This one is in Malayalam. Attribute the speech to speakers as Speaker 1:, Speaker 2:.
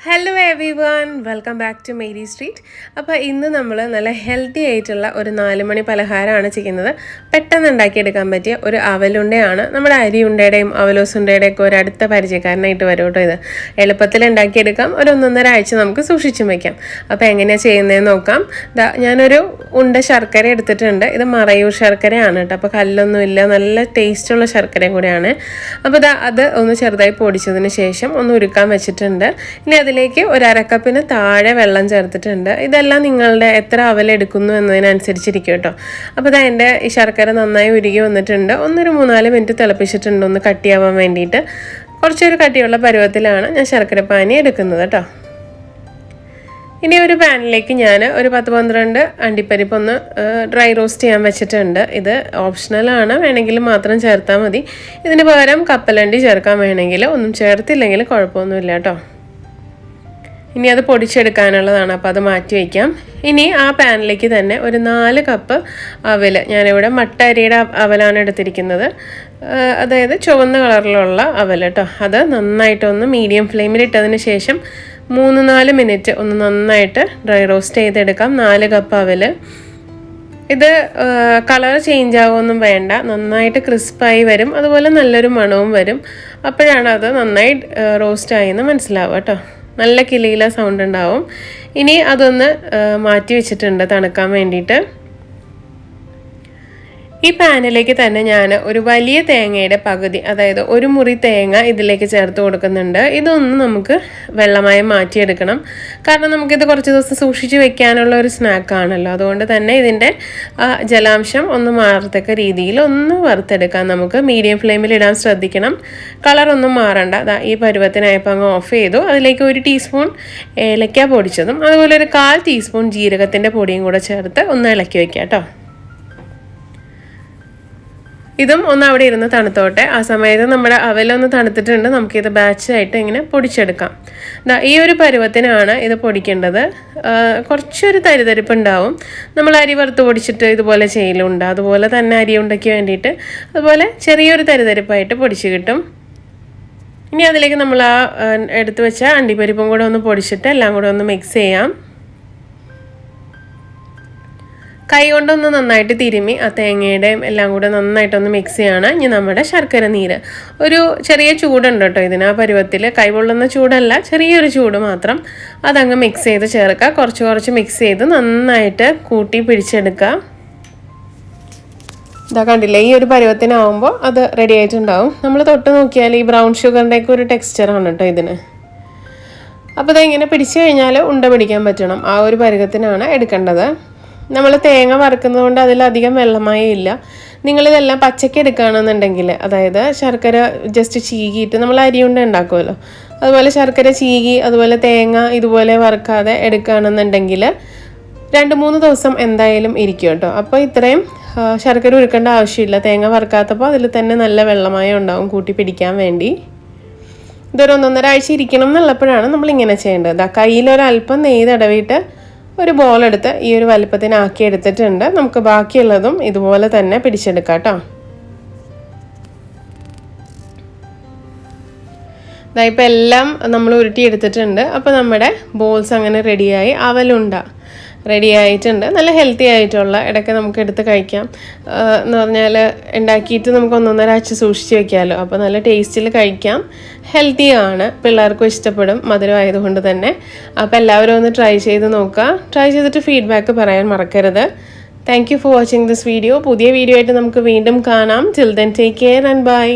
Speaker 1: Hello everyone, welcome back to Mary Street. അപ്പോൾ ഇന്ന് നമ്മൾ നല്ല ഹെൽത്തി ആയിട്ടുള്ള ഒരു 4 മണി പലഹാരമാണ് ചെയ്യുന്നത്. പെട്ടെന്ന് ഉണ്ടാക്കി എടുക്കാൻ പറ്റിയ ഒരു അവലുണ്ടയാണ്. നമ്മുടെ അരി ഉണ്ടയുടെയും അവലോസ് ഉണ്ടയുടെയും ഒക്കെ ഒരു അടുത്ത പരിചയക്കാരനായിട്ട് വരും കേട്ടോ ഇത്. എളുപ്പത്തിൽ ഉണ്ടാക്കി എടുക്കാം. ഒരു 1.5 ആഴ്ച നമുക്ക് സൂക്ഷിച്ചും വെക്കാം. അപ്പോൾ എങ്ങനെയാണ് ചെയ്യുന്നതെന്ന് നോക്കാം. ഞാനൊരു ഉണ്ട ശർക്കര എടുത്തിട്ടുണ്ട്. ഇത് മറയൂർ ശർക്കരയാണ് കേട്ടോ. അപ്പോൾ കല്ലൊന്നുമില്ല, നല്ല ടേസ്റ്റുള്ള ശർക്കരയും കൂടെയാണ്. അപ്പോൾ അത് ഒന്ന് ചെറുതായി പൊടിച്ചതിന് ശേഷം ഒന്ന് ഉരുക്കാൻ വെച്ചിട്ടുണ്ട്. ഇനി അതിലേക്ക് ഒരു അരക്കപ്പിന് താഴെ വെള്ളം ചേർത്തിട്ടുണ്ട്. ഇതെല്ലാം നിങ്ങളുടെ എത്ര അവലെടുക്കുന്നു എന്നതിനനുസരിച്ചിരിക്കും കേട്ടോ. അപ്പോൾ എൻ്റെ ഈ ശർക്കര നന്നായി ഉരുകി വന്നിട്ടുണ്ട്. ഒരു 3-4 മിനിറ്റ് തിളപ്പിച്ചിട്ടുണ്ട് ഒന്ന് കട്ടിയാവാൻ വേണ്ടിയിട്ട്. കുറച്ചൊരു കട്ടിയുള്ള പരുവത്തിലാണ് ഞാൻ ശർക്കര പാനി എടുക്കുന്നത് കേട്ടോ. ഇനി ഒരു പാനിലേക്ക് ഞാൻ ഒരു 10-12 അണ്ടിപ്പരിപ്പ് ഒന്ന് ഡ്രൈ റോസ്റ്റ് ചെയ്യാൻ വെച്ചിട്ടുണ്ട്. ഇത് ഓപ്ഷണലാണ്, വേണമെങ്കിൽ മാത്രം ചേർത്താൽ മതി. ഇതിന് പകരം കപ്പലണ്ടി ചേർക്കാൻ വേണമെങ്കിൽ, ഒന്നും ചേർത്തില്ലെങ്കിൽ കുഴപ്പമൊന്നുമില്ല കേട്ടോ. ഇനി അത് പൊടിച്ചെടുക്കാനുള്ളതാണ്, അപ്പോൾ അത് മാറ്റി വയ്ക്കാം. ഇനി ആ പാനിലേക്ക് തന്നെ ഒരു 4 കപ്പ് അവൽ, ഞാനിവിടെ മട്ട അരിയുടെ അവലാണ് എടുത്തിരിക്കുന്നത്, അതായത് ചുവന്ന കളറിലുള്ള അവൽ കേട്ടോ. അത് നന്നായിട്ടൊന്ന് മീഡിയം ഫ്ലെയിമിൽ ഇട്ടതിന് ശേഷം 3-4 മിനിറ്റ് ഒന്ന് നന്നായിട്ട് ഡ്രൈ റോസ്റ്റ് ചെയ്തെടുക്കാം. 4 കപ്പ് അവൽ. ഇത് കളർ ചേഞ്ച് ആവുമൊന്നും വേണ്ട, നന്നായിട്ട് ക്രിസ്പായി വരും, അതുപോലെ നല്ലൊരു മണവും വരും. അപ്പോഴാണ് അത് നന്നായി റോസ്റ്റായി എന്ന് മനസ്സിലാവുക കേട്ടോ. നല്ല കിളിയില സൗണ്ട് ഉണ്ടാവും. ഇനി അതൊന്ന് മാറ്റി വെച്ചിട്ടുണ്ട് തണുക്കാൻ വേണ്ടിയിട്ട്. ഈ പാനിലേക്ക് തന്നെ ഞാൻ ഒരു വലിയ തേങ്ങയുടെ പകുതി, അതായത് 1 മുറി തേങ്ങ ഇതിലേക്ക് ചേർത്ത് കൊടുക്കുന്നുണ്ട്. ഇതൊന്ന് നമുക്ക് വെള്ളമായി മാറ്റിയെടുക്കണം. കാരണം നമുക്കിത് കുറച്ച് ദിവസം സൂക്ഷിച്ച് വെക്കാനുള്ള ഒരു സ്നാക്കാണല്ലോ. അതുകൊണ്ട് തന്നെ ഇതിൻ്റെ ജലാംശം ഒന്ന് മാറത്തക്ക രീതിയിൽ ഒന്ന് വറുത്തെടുക്കാം. നമുക്ക് മീഡിയം ഫ്ലെയിമിൽ ഇടാൻ ശ്രദ്ധിക്കണം. കളറൊന്നും മാറണ്ട. ഈ പരുവത്തിനായപ്പോൾ അങ്ങ് ഓഫ് ചെയ്തു. അതിലേക്ക് 1 ടീസ്പൂൺ ഏലക്ക പൊടിച്ചതും അതുപോലെ ഒരു 1/4 ടീസ്പൂൺ ജീരകത്തിൻ്റെ പൊടിയും കൂടെ ചേർത്ത് ഒന്ന് ഇളക്കി വയ്ക്കാം കേട്ടോ. ഇതും ഒന്ന് അവിടെ ഇരുന്ന് തണുത്തോട്ടെ. ആ സമയത്ത് നമ്മുടെ അവലൊന്ന് തണുത്തിട്ടുണ്ട്. നമുക്കിത് ബാച്ചായിട്ട് ഇങ്ങനെ പൊടിച്ചെടുക്കാം. ഈ ഒരു പരുവത്തിനാണ് ഇത് പൊടിക്കേണ്ടത്. കുറച്ചൊരു തരിതരിപ്പ് ഉണ്ടാവും. നമ്മൾ അരി വറുത്ത് പൊടിച്ചിട്ട് ഇതുപോലെ ചെയ്യലുണ്ട്, അതുപോലെ തന്നെ അരി ഉണ്ടയ്ക്ക് വേണ്ടിയിട്ട് അതുപോലെ ചെറിയൊരു തരിതരിപ്പായിട്ട് പൊടിച്ച് കിട്ടും. ഇനി അതിലേക്ക് നമ്മൾ എടുത്ത് വെച്ച അണ്ടിപ്പരിപ്പും കൂടെ ഒന്ന് പൊടിച്ചിട്ട് എല്ലാം കൂടെ ഒന്ന് മിക്സ് ചെയ്യാം. കൈ കൊണ്ടൊന്ന് നന്നായിട്ട് തിരുമ്മി ആ തേങ്ങയുടെയും എല്ലാം കൂടെ നന്നായിട്ടൊന്ന് മിക്സ് ചെയ്യണം. ഇനി നമ്മുടെ ശർക്കര നീര്, ഒരു ചെറിയ ചൂടുണ്ട് കേട്ടോ ഇതിന്. ആ പരുവത്തിൽ, കൈ പൊള്ളുന്ന ചൂടല്ല, ചെറിയൊരു ചൂട് മാത്രം. അതങ്ങ് മിക്സ് ചെയ്ത് ചേർക്കുക. കുറച്ച് മിക്സ് ചെയ്ത് നന്നായിട്ട് കൂട്ടി പിടിച്ചെടുക്കുക. ഇതാ കണ്ടില്ലേ, ഈ ഒരു പരുവത്തിനാവുമ്പോൾ അത് റെഡി ആയിട്ടുണ്ടാവും. നമ്മൾ തൊട്ട് നോക്കിയാൽ ഈ ബ്രൗൺ ഷുഗറിൻ്റെയൊക്കെ ഒരു ടെക്സ്ചറാണ് കേട്ടോ ഇതിന്. അപ്പോൾ ഇതെങ്ങനെ പിടിച്ചു കഴിഞ്ഞാൽ ഉണ്ട പിടിക്കാൻ പറ്റണം. ആ ഒരു പരുവത്തിനാണ് എടുക്കേണ്ടത്. നമ്മൾ തേങ്ങ വറുക്കുന്നത് കൊണ്ട് അതിലധികം വെള്ളമായി ഇല്ല. നിങ്ങളിതെല്ലാം പച്ചയ്ക്ക് എടുക്കുകയാണെന്നുണ്ടെങ്കിൽ, അതായത് ശർക്കര ജസ്റ്റ് ചീകിയിട്ട് നമ്മൾ അരിയുണ്ട ഉണ്ടാക്കുമല്ലോ, അതുപോലെ ശർക്കര ചീകി അതുപോലെ തേങ്ങ ഇതുപോലെ വറുക്കാതെ എടുക്കുകയാണെന്നുണ്ടെങ്കിൽ 2-3 ദിവസം എന്തായാലും ഇരിക്കും കേട്ടോ. അപ്പോൾ ഇത്രയും ശർക്കര ഉരുക്കേണ്ട ആവശ്യമില്ല. തേങ്ങ വറുക്കാത്തപ്പോൾ അതിൽ തന്നെ നല്ല വെള്ളമയം ഉണ്ടാവും കൂട്ടി പിടിക്കാൻ വേണ്ടി. ഇതൊരു 1-1.5 ആഴ്ച ഇരിക്കണം എന്നുള്ളപ്പോഴാണ് നമ്മളിങ്ങനെ ചെയ്യേണ്ടത്. കയ്യിലൊരല്പം നെയ്യ് തടവിയിട്ട് ഒരു ബോളെടുത്ത് ഈ ഒരു വലുപ്പത്തിനാക്കി എടുത്തിട്ടുണ്ട്. നമുക്ക് ബാക്കിയുള്ളതും ഇതുപോലെ തന്നെ പിടിച്ചെടുക്കാം കേട്ടോ. ഇപ്പം എല്ലാം നമ്മൾ ഉരുട്ടിയെടുത്തിട്ടുണ്ട്. അപ്പോൾ നമ്മുടെ ബോൾസ് അങ്ങനെ റെഡിയായി. അവലുണ്ട റെഡി ആയിട്ടുണ്ട്. നല്ല ഹെൽത്തി ആയിട്ടുള്ള, ഇടയ്ക്ക് നമുക്ക് എടുത്ത് കഴിക്കാം. എന്ന് പറഞ്ഞാൽ ഉണ്ടാക്കിയിട്ട് നമുക്ക് 1-1.5 ആഴ്ച സൂക്ഷിച്ച് വെക്കാമല്ലോ. അപ്പോൾ നല്ല ടേസ്റ്റിൽ കഴിക്കാം. ഹെൽത്തിയാണ്, പിള്ളേർക്കും ഇഷ്ടപ്പെടും, മധുരം ആയതുകൊണ്ട് തന്നെ. അപ്പോൾ എല്ലാവരും ഒന്ന് ട്രൈ ചെയ്ത് നോക്കുക. ട്രൈ ചെയ്തിട്ട് ഫീഡ്ബാക്ക് പറയാൻ മറക്കരുത്. Thank you for watching this video. പുതിയ വീഡിയോ ആയിട്ട് നമുക്ക് വീണ്ടും കാണാം. Till then take care and by.